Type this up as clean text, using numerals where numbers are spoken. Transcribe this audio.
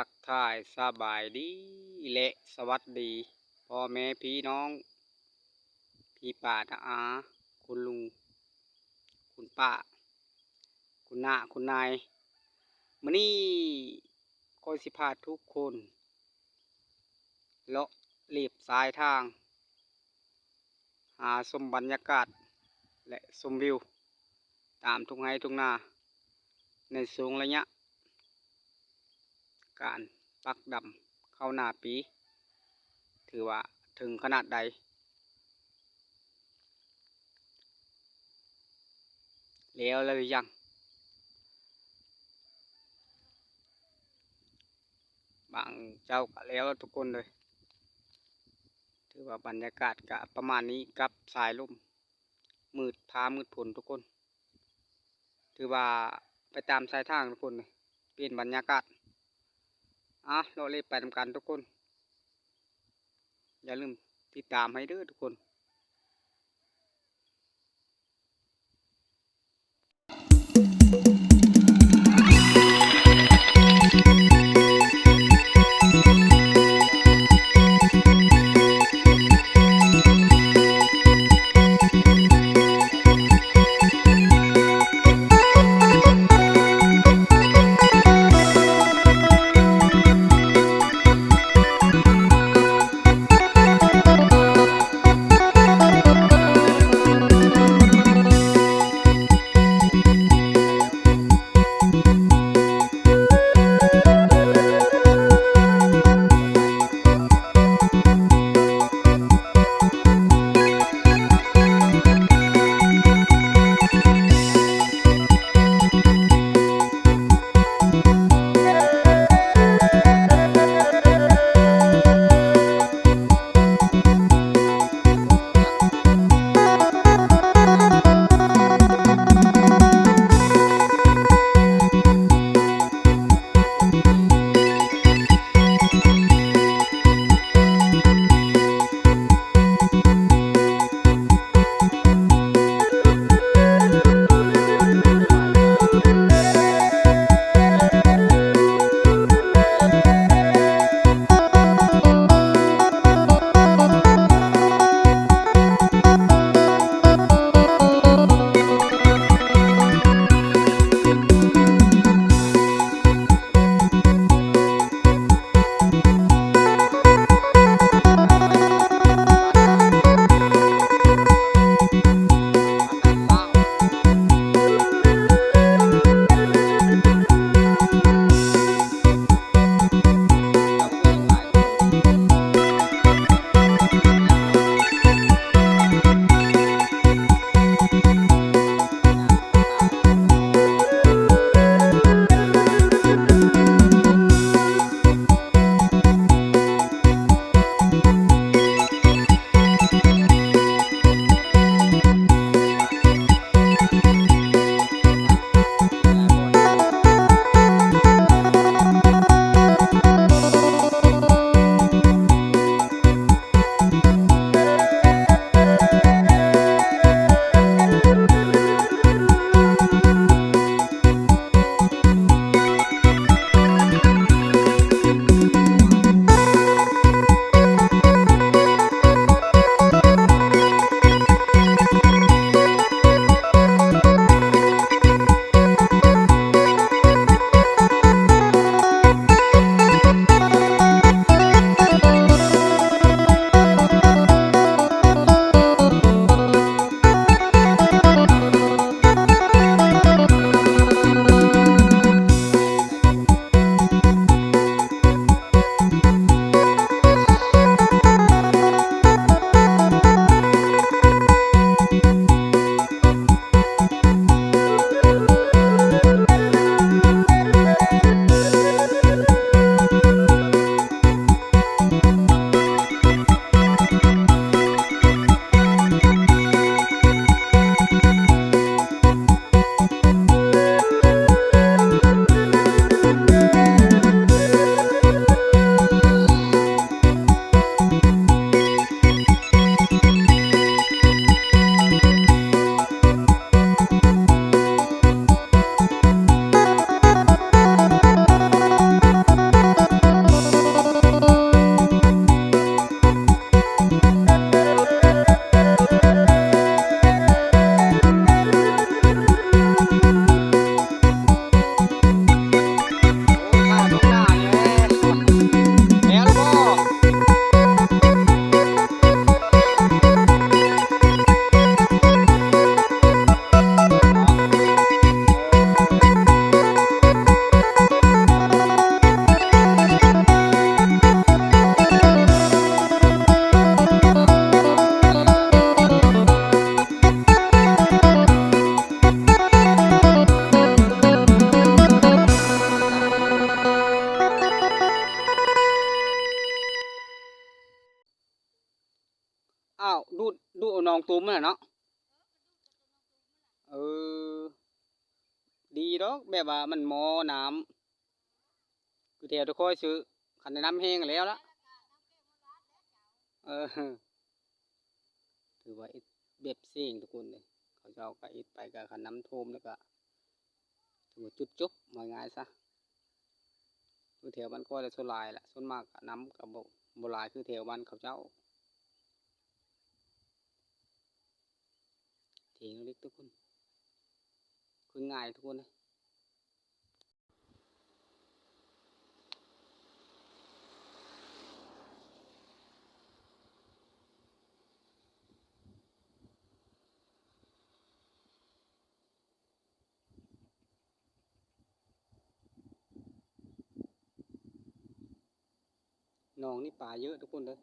ทักทายสบายดีและสวัสดีพ่อแม่พี่น้องพี่ป้าน้าอาคุณลุงคุณป้าคุณน้าคุณนายมื้อนี้ก็สิพาทุกคนเลาะเลียบสายทางหาชมบรรยากาศและชมวิวตามทุ่งไร่ทุ่งนาในช่วงระยะการปักดำเข้าหน้าปีถือว่าถึงขนาดใดแล้วหรือยังบางเจ้าก็แล้วทุกคนเลยถือว่าบรรยากาศก็ประมาณนี้กับสายลมมืดฟ้ามืดฝนทุกคนถือว่าไปตามสายทางทุกคนเลยเปลี่ยนบรรยากาศเราเลยไปทำกันทุกคนอย่าลืมติดตามให้เด้อทุกคน มันน่ะเนาะเออดีดอกแบบว่ามันหมอน้ำคือแถวตะคอยซื้อคันได้น้ำแห้งแล้วละเออถือว่าอิดแบบเสี่ยงทุกคนเลยเขาจะเอาไปอิดไปกับคันน้ำท่วมแล้วก็ถือว่าจุดจบมาง่ายซะคือแถวบ้านก็จะส่วนหลายแหละส่วนมากก็น้ำกับโบราณคือแถวบ้านเขาเจ้าเถียงเล็กทุกคนคือง่ายทุกคนเลยหนองนี่ป่าเยอะทุกคนเลย